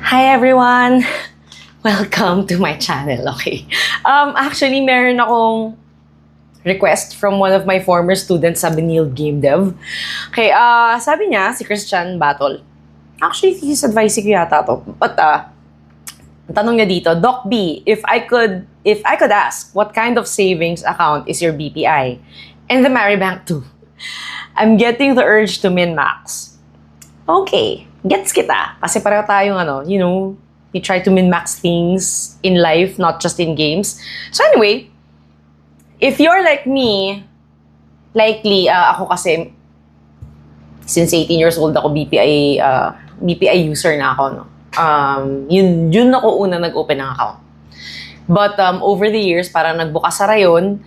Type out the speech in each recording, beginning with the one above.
Hi everyone! Welcome to my channel, okay? Actually, meron akong request from one of my former students sa Benil Game Dev. Okay, sabi niya, si Christian Battle. Actually, thesis advice ko yata to. But, ang tanong niya dito, Doc B, if I could ask, what kind of savings account is your BPI? And the Maribank too. I'm getting the urge to min-max. Okay, gets kita. Kasi pareho tayong you try to min-max things in life, not just in games. So anyway, if you're like me, likely, ako kasi, since 18 years old ako, BPI user na ako, no? Yun ako una nag-open ng account. But over the years, parang nagbukas yun,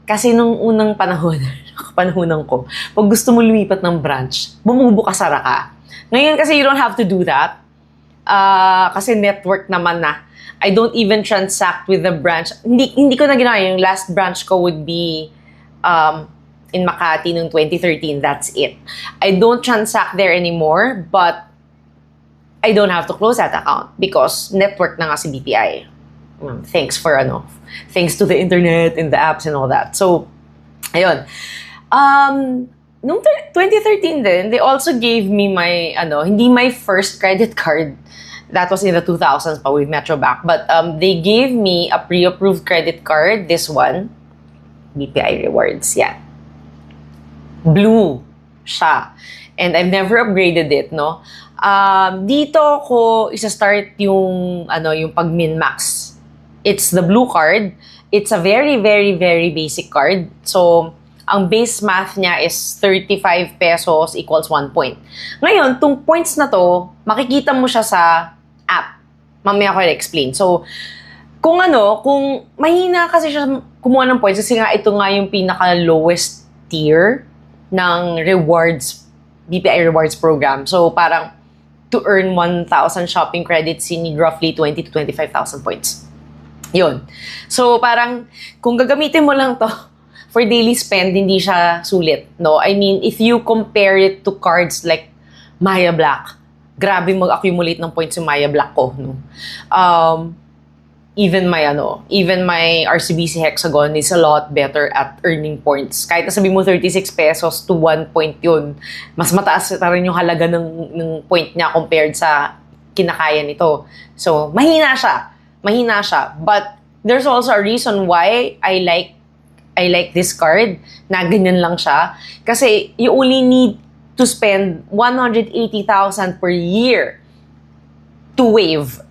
kasi nung unang panahonan ko, pag gusto mo lumipat ng branch, bumubukas ka. Ngayon kasi you don't have to do that. Kasi network naman na. I don't even transact with the branch. Hindi ko na ginawa. Yung last branch ko would be in Makati noong 2013. That's it. I don't transact there anymore, but I don't have to close that account because network na nga si BPI. Thanks to the internet and the apps and all that. So, ayun. Noong 2013 din, they also gave me my, hindi my first credit card. That was in the 2000s pa with Metrobank. But they gave me a pre-approved credit card. This one, BPI Rewards. Yeah. Blue siya. And I've never upgraded it, no? Dito ko isa-start yung pag-min-max. It's the blue card. It's a very, very, very basic card. So, ang base math niya is 35 pesos equals 1 point. Ngayon, tong points na to, makikita mo siya sa app. Mamaya ko i-explain. So, kung mahina kasi siya kumuha ng points, kasi nga ito nga yung pinaka-lowest tier ng rewards, BPI Rewards program. So, parang to earn 1,000 shopping credits, you need roughly 20 to 25,000 points. Yun. So, parang, kung gagamitin mo lang to for daily spend, hindi siya sulit, no? I mean, if you compare it to cards like Maya Black, grabe mag-accumulate ng points yung Maya Black ko, no? Even my RCBC Hexagon is a lot better at earning points. Kahit nasabi mo 36 pesos to 1 point yun, mas mataas na rin yung halaga ng point niya compared sa kinakaya nito. So, mahina siya. But there's also a reason why I like this card na ganyan lang siya. Kasi you only need to spend 180,000 per year to waive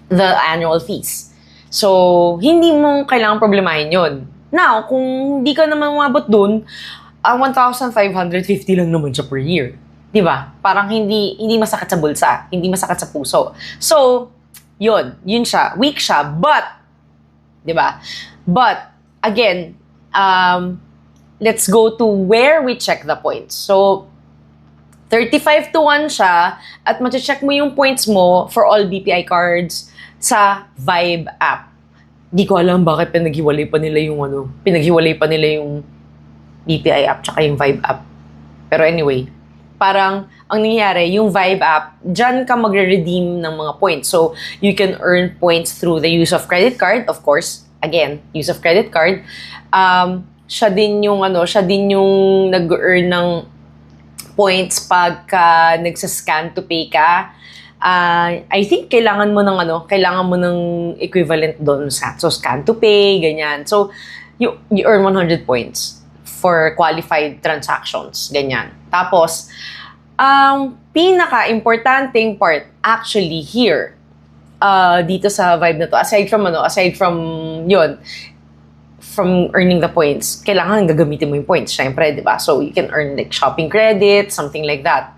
the annual fees. So, hindi mo kailangang problemahin yun. Now, kung hindi ka naman umabot dun, 1,550 lang naman siya per year. Diba? Parang hindi masakit sa bulsa, hindi masakit sa puso. So, yun siya. Weak siya, but, diba? But, again, let's go to where we check the points. So, 35 to 1 siya, at check mo yung points mo for all BPI cards sa Vibe app. Di ko alam bakit pinaghiwalay pa nila yung BPI app tsaka yung Vibe app. Pero anyway, parang ang nangyayari, yung Vibe app, dyan ka magre-redeem ng mga points. So, you can earn points through the use of credit card, of course. Again, use of credit card. Siya din yung nag-earn ng points pagka nagsa-scan to pay ka. I think kailangan mo ng equivalent doon sa scan to pay, ganyan. So, you earn 100 points for qualified transactions, ganyan. Tapos, ang pinaka-importanting part actually here, dito sa Vibe na to, aside from earning the points, kailangan gagamitin mo yung points, syempre, di ba? So, you can earn like shopping credits, something like that.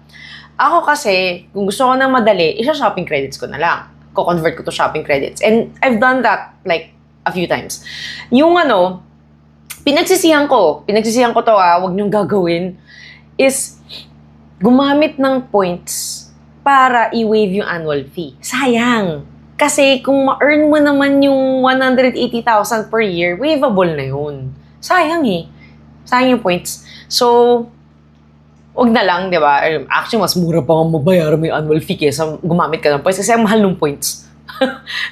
Ako kasi, kung gusto ko na madali, shopping credits ko na lang. Ko-convert ko to shopping credits. And I've done that like a few times. Yung pinagsisihan ko to, wag niyong gagawin, is gumamit ng points para i-waive yung annual fee. Sayang. Kasi kung ma-earn mo naman yung 180,000 per year, waivable na yun. Sayang eh. Sayang yung points. So, wag na lang, di ba? Actually, mas mura pa kung mabayaran mo yung annual fee kesa gumamit ka ng points kasi ang mahal ng points.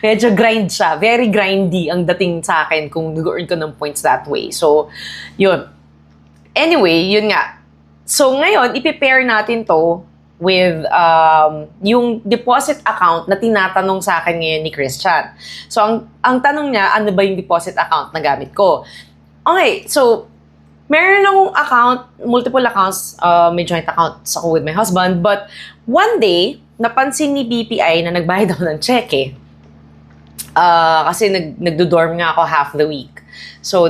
Medyo grind siya. Very grindy ang dating sa akin kung nag-earn ka ng points that way. So, yun. Anyway, yun nga. So, ngayon, i-prepare natin to with yung deposit account na tinatanong sa akin ngayon ni Christian. So, ang tanong niya, ano ba yung deposit account na gamit ko? Okay, so, meron akong account, multiple accounts, may joint accounts ako with my husband, but one day, napansin ni BPI na nagbayad ako ng cheque. Kasi nagdo-dorm nga ako half the week. So,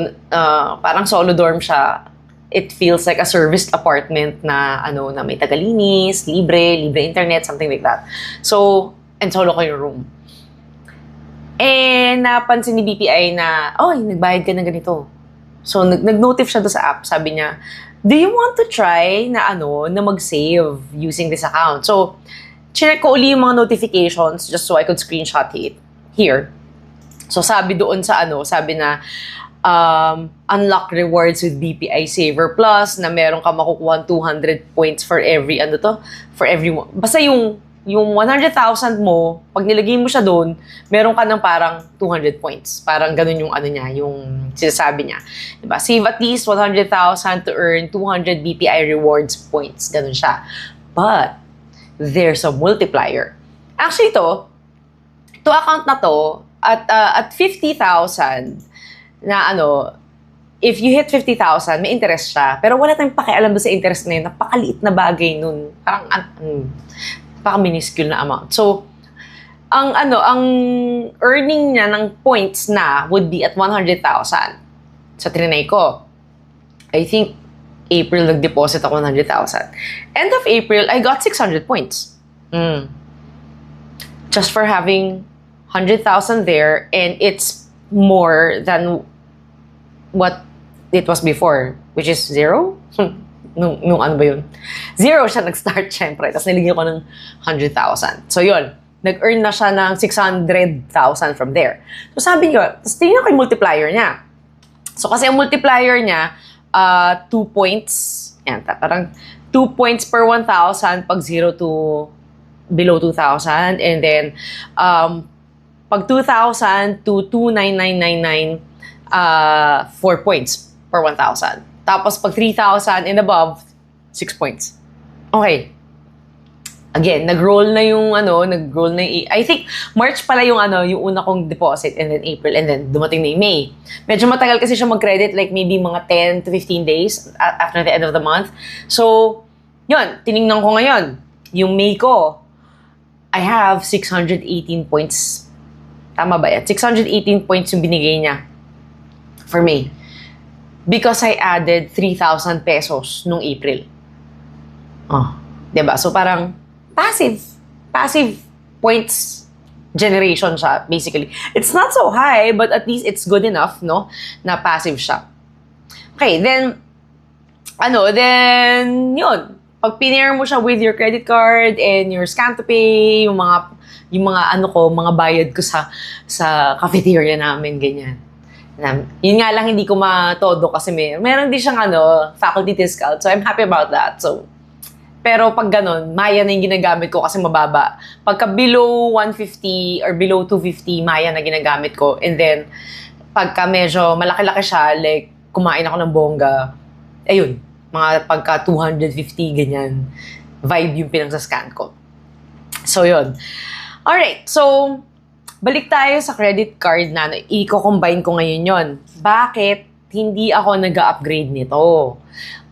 parang solo dorm siya. It feels like a serviced apartment na na may tagalinis, libre internet, something like that. So, and solo ko yung room. And napansin ni BPI na, nagbayad ka ng ganito. So, nag-notif siya doon sa app. Sabi niya, do you want to try na mag-save using this account? So, check ko uli yung mga notifications just so I could screenshot it here. So, sabi doon sa sabi na, unlock rewards with BPI Saver Plus na meron ka makukuha 200 points for every, for every, basta yung 100,000 mo, pag nilagay mo siya doon, meron ka ng parang 200 points. Parang ganun yung niya, yung sinasabi niya. Diba? Save at least 100,000 to earn 200 BPI rewards points. Ganun siya. But, there's a multiplier. Actually, to account na to, at 50,000, na if you hit 50,000, may interest siya. Pero wala tayong pakialam doon sa interest na yun. Napakaliit na bagay nun. Parang, napaka-minuscule na amount. So, ang earning niya ng points na would be at 100,000. Sa trinay ko, I think, April nag-deposit ako 100,000. End of April, I got 600 points. Just for having 100,000 there, and it's more than what it was before, which is 0? Nung ano ba yun? 0 siya nag-start, syempre. Tapos niligyan ko ng 100,000. So yun, nag-earn na siya ng 600,000 from there. So sabi ko, tapos tingnan ko yung multiplier niya. So kasi ang multiplier niya, 2 points. Yan, parang 2 points per 1,000 pag 0 to below 2,000. And then, pag 2,000 to 29999, 4 points per 1,000. Tapos pag 3,000 and above, 6 points. Okay. Again, nag-roll na yung I think March pala yung yung una kong deposit, and then April, and then dumating na yung May. Medyo matagal kasi siya mag-credit, like maybe mga 10 to 15 days after the end of the month. So, yun, tiningnan ko ngayon. Yung May ko, I have 618 points. Tama ba yan? 618 points yung binigay niya for May. Because I added 3,000 pesos nung April. Diba? So parang passive points generation siya, basically. It's not so high, but at least it's good enough, no? Na passive siya. Okay, then, yun. Pag pinair mo siya with your credit card and your scan to pay, yung mga bayad ko sa cafeteria namin, ganyan. Yun nga lang, hindi ko matodo kasi meron din siyang faculty discount. So, I'm happy about that. So, pero pag ganun, Maya na yung ginagamit ko kasi mababa. Pagka below 150 or below 250, Maya na ginagamit ko. And then, pagka medyo malaki-laki siya, like, kumain ako ng bongga, ayun, mga pagka 250, ganyan, vibe yung pinagsascan ko. So, yun. Alright, so, balik tayo sa credit card na i-combine ko ngayon yon. Bakit hindi ako nag-upgrade nito?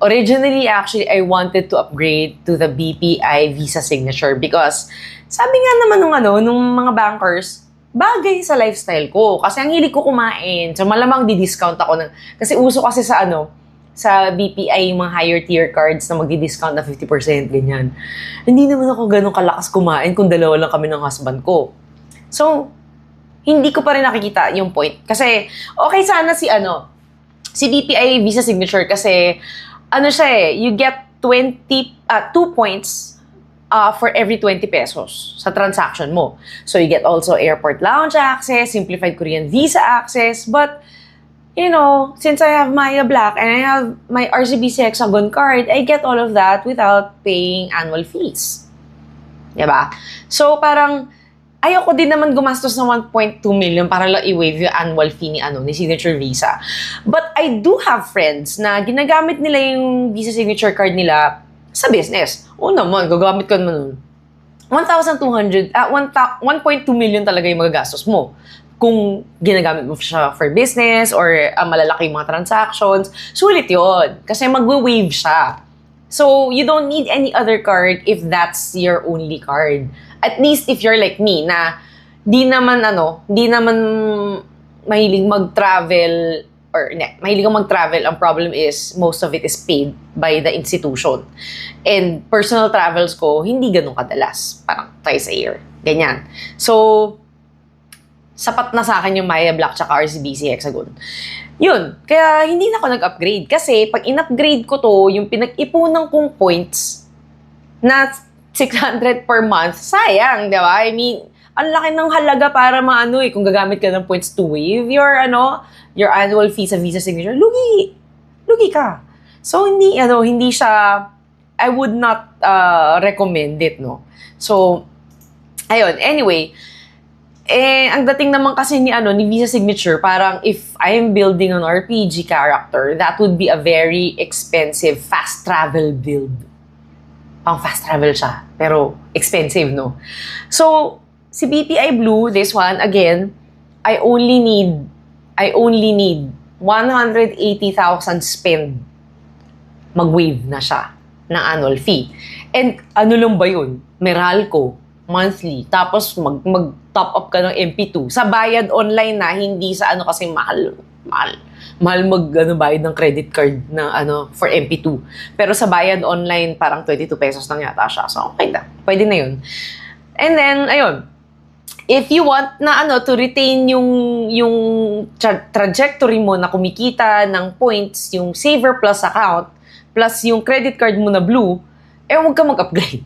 Originally, actually, I wanted to upgrade to the BPI Visa Signature because sabi nga naman nung mga bankers, bagay sa lifestyle ko. Kasi ang hilig ko kumain. So, malamang di-discount ako kasi uso kasi sa sa BPI, yung mga higher tier cards na magdi-discount na 50%, ganyan. Hindi naman ako ganun kalakas kumain kung dalawa lang kami ng husband ko. So, hindi ko pa rin nakikita yung point. Kasi, okay sana si BPI Visa Signature kasi, siya you get 2 points for every 20 pesos sa transaction mo. So, you get also airport lounge access, simplified Korean visa access, but since I have Maya Black and I have my RCBC Hexagon card, I get all of that without paying annual fees. Diba? So, parang, ayoko din naman gumastos ng 1.2 million para lang i-waive yung annual fee ni Signature Visa. But I do have friends na ginagamit nila yung Visa Signature card nila sa business. Oo naman, gagamit ka naman nun. 1.2 million talaga yung magagastos mo. Kung ginagamit mo siya for business or malalaki mga transactions, sulit yun. Kasi magwe-waive siya. So, you don't need any other card if that's your only card. At least if you're like me, na di naman mahilig mag-travel, mahilig kang mag-travel, ang problem is, most of it is paid by the institution. And personal travels ko, hindi ganun kadalas. Parang twice a year. Ganyan. So, sapat na sa akin yung Maya Black tsaka RCBC Hexagon. Yun. Kaya hindi na ako nag-upgrade. Kasi pag in-upgrade ko to, yung pinag-ipunan kong points na 600 per month, sayang, di ba? I mean, ang laki ng halaga para kung gagamit ka ng points to waive your annual fee sa Visa Signature, lugi ka. So, hindi siya, I would not recommend it, no? So, ayun. Anyway, ang dating naman kasi ni Visa Signature, parang if I'm building an RPG character, that would be a very expensive fast travel build. Pang fast travel siya, pero expensive, no? So, si BPI Blue, this one, again, I only need 180,000 spend. Mag-waive na siya ng annual fee. And lang ba yun? Meralco, monthly. Tapos mag-top up ka ng MP2. Sa bayad online na, hindi sa kasi mahal bayad ng credit card na for MP2. Pero sa bayad online, parang 22 pesos lang yata siya. So, okay na. Pwede na yun. And then, ayun. If you want na to retain yung trajectory mo na kumikita ng points, yung Saver Plus account, plus yung credit card mo na Blue, huwag ka mag-upgrade.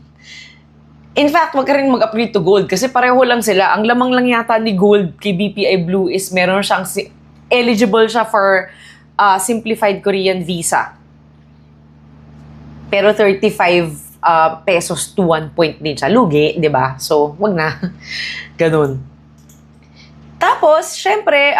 In fact, wag ka rin mag-upgrade to Gold kasi pareho lang sila. Ang lamang lang yata ni Gold kay BPI Blue is meron siyang eligible siya for simplified Korean visa. Pero 35 pesos to 1 point din siya. Lugi, di ba? So, wag na. Ganun. Tapos, syempre,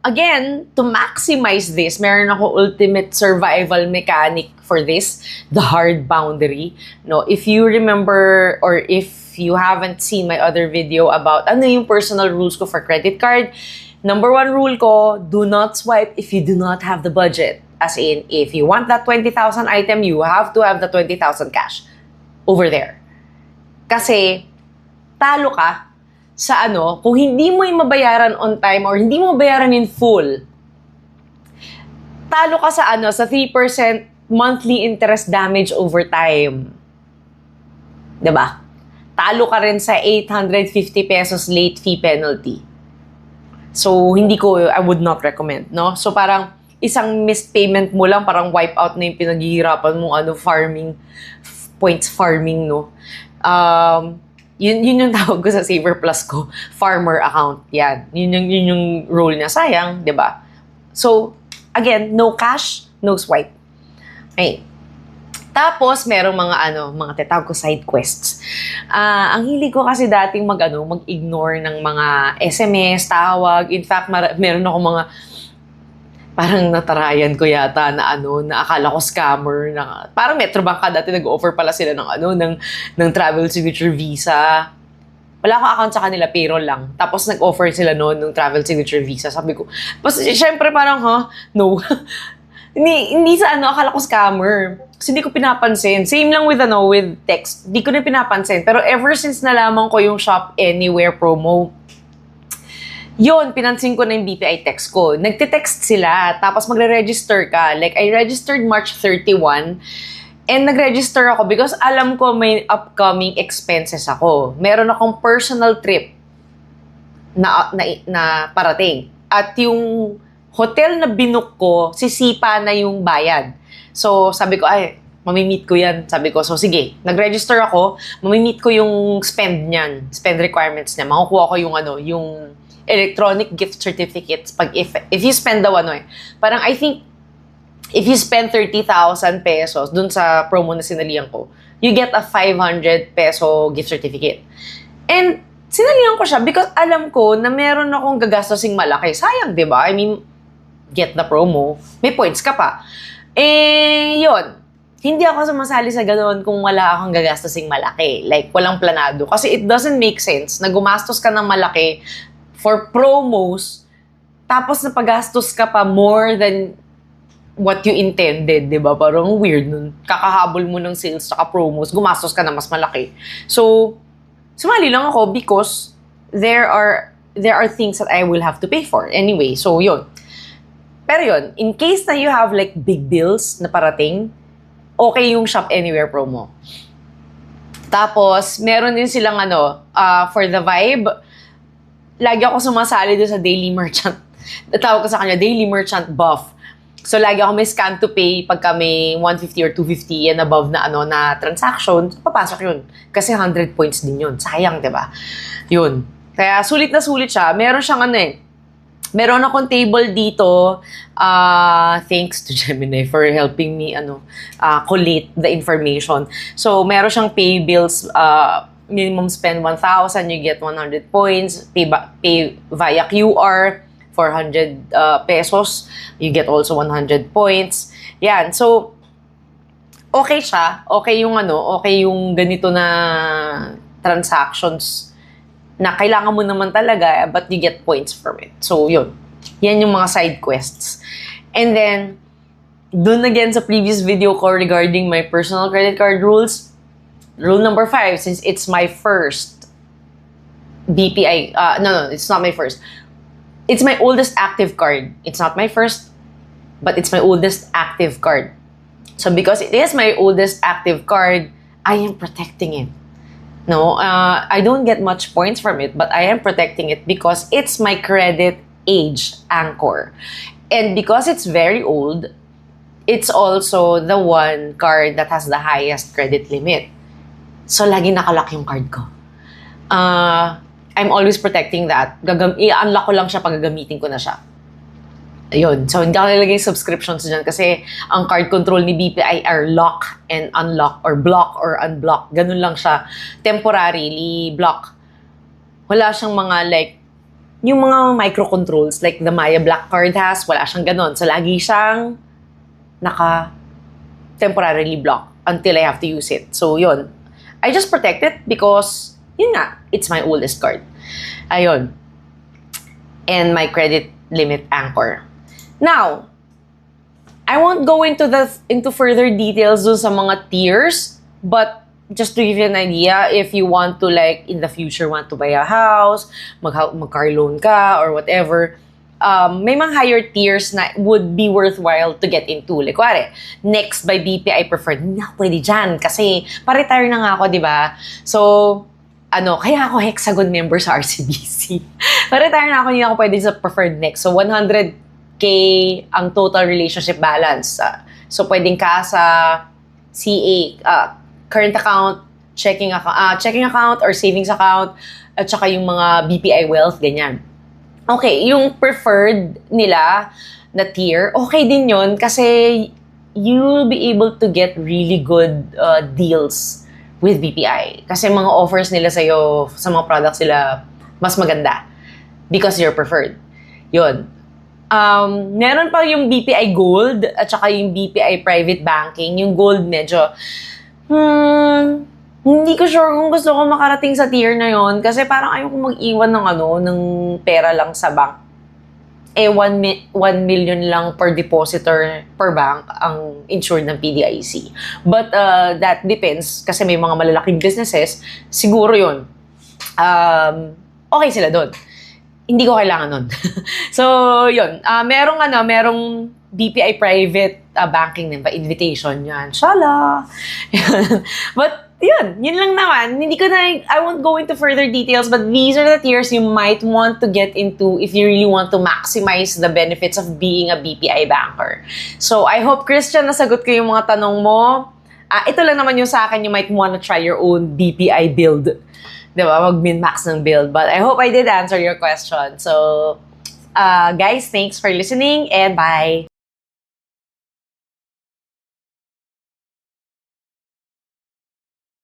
again, to maximize this, meron ako ultimate survival mechanic for this, the hard boundary. No, if you remember or if you haven't seen my other video about yung personal rules ko for credit card, number 1 rule ko, do not swipe if you do not have the budget. As in, if you want that 20,000 item, you have to have the 20,000 cash over there. Kasi, talo ka sa kung hindi mo yung mabayaran on time or hindi mo mabayaran in full, talo ka sa sa 3% monthly interest damage over time. Diba? Talo ka rin sa 850 pesos late fee penalty. So, I would not recommend, no? So, parang, isang missed payment mo lang, parang wipe out na yung pinaghihirapan mo, points farming, no? Yun yung tawag ko sa Saver Plus ko, farmer account. Yan. Yun yung role niya. Sayang, di ba? So, again, no cash, no swipe. Okay. Tapos, merong mga tatawag ko side quests. Ang hilig ko kasi dating mag-ignore ng mga SMS, tawag. In fact, meron ako mga parang natarayan ko yata na akala ko scammer na parang Metrobank dati nag-offer pala sila ng travel signature visa. Wala akong account sa kanila, payroll lang. Tapos nag-offer sila ng travel signature visa. Sabi ko, syempre parang no. hindi sa akala ko scammer. Kasi hindi ko pinapansin. Same lang with text. Hindi ko na pinapansin. Pero ever since nalaman ko yung Shop Anywhere promo, yun, pinansin ko na yung BPI text ko. Nagte-text sila, tapos magre-register ka. Like, I registered March 31, and nag-register ako because alam ko may upcoming expenses ako. Meron akong personal trip na parating. At yung hotel na binook ko, sisipa na yung bayad. So, sabi ko, mamimit ko yan. Sabi ko, so sige, nag-register ako, mamimit ko yung spend niyan, spend requirements niya. Makukuha ko yung electronic gift certificates pag if you spend daw parang I think if you spend 30,000 pesos dun sa promo na sinalihan ko, you get a 500 peso gift certificate. And sinalihan ko siya because alam ko na meron akong gagastusing malaki. Sayang, di ba? I mean, get the promo. May points ka pa. Yun. Hindi ako sumasali sa ganoon kung wala akong gagastusing malaki. Like, walang planado. Kasi it doesn't make sense na gumastos ka ng malaki for promos, tapos napagastos ka pa more than what you intended, di ba? Parang weird nun. Kakahabol mo ng sales saka promos, gumastos ka na mas malaki. So, sumali lang ako because there are things that I will have to pay for. Anyway, so yun. Pero yun, in case na you have like big bills na parating, okay yung Shop Anywhere promo. Tapos, meron din silang for the vibe, lagi ako sumasali doon sa Daily Merchant. Tawag ko sa kanya, Daily Merchant Buff. So, lagi ako may scan to pay pagka may 150 or 250 and above na na transaction, papasok yun. Kasi 100 points din yun. Sayang, diba? Yun. Kaya, sulit na sulit siya. Meron siyang meron akong table dito, thanks to Gemini for helping me collate the information. So, meron siyang pay bills, minimum spend 1,000, you get 100 points. Pay via QR, 400 pesos, you get also 100 points. Yan. So, okay siya. Okay yung ganito na transactions na kailangan mo naman talaga, but you get points from it. So, yun. Yan yung mga side quests. And then, dun again sa previous video ko regarding my personal credit card rules, rule number 5, since it's my first BPI, no, it's not my first. It's my oldest active card. It's not my first, but it's my oldest active card. So, because it is my oldest active card, I am protecting it. No, I don't get much points from it, but I am protecting it because it's my credit age anchor. And because it's very old, it's also the one card that has the highest credit limit. So, lagi nakalock yung card ko. I'm always protecting that. I-unlock ko lang siya pag gagamitin ko na siya. Ayun. So, hindi ako nilagay subscriptions dyan kasi ang card control ni BPI are lock and unlock or block or unblock. Ganun lang siya. Temporarily block. Wala siyang mga yung mga microcontrols like the Maya Black card has, wala siyang ganun. So, lagi siyang temporarily block until I have to use it. So, yun. I just protect it because, yun nga, it's my oldest card. Ayun. And my credit limit anchor. Now, I won't go into further details dun sa mga tiers, but just to give you an idea, if you want to in the future want to buy a house, mag-car loan ka or whatever, may mga higher tiers na would be worthwhile to get into. Like, kuwari, Next by BPI Preferred. Hindi ako pwede dyan kasi pa-retire na nga ako, di ba? So, kaya ako Hexagon member sa RCBC. Pa-retire na ako, hindi ako pwede sa Preferred Next. So, 100K ang total relationship balance. So, pwedeng ka sa CA, current account, checking account or savings account, at saka yung mga BPI Wealth, ganyan. Okay, yung preferred nila na tier, okay din yun kasi you'll be able to get really good deals with BPI. Kasi mga offers nila sa'yo, sa mga products nila, mas maganda because you're preferred. Yun. Meron pa yung BPI Gold at saka yung BPI Private Banking. Yung Gold medyo, hindi ko sure kung gusto ko makarating sa tier na yon kasi parang ayoko mag-iwan ng pera lang sa bank. 1 million lang per depositor per bank ang insured ng PDIC. But that depends kasi may mga malalaking businesses, siguro yun. Okay sila doon. Hindi ko kailangan nun. So, yun. Merong BPI private banking din ba? Invitation yan. Shala! But, yun lang naman. I won't go into further details, but these are the tiers you might want to get into if you really want to maximize the benefits of being a BPI banker. So, I hope, Christian, nasagot ko yung mga tanong mo. Ito lang naman yung sa akin, you might want to try your own BPI build. di ba, mag-min-max ng build. But I hope I did answer your question. So, guys, thanks for listening and bye!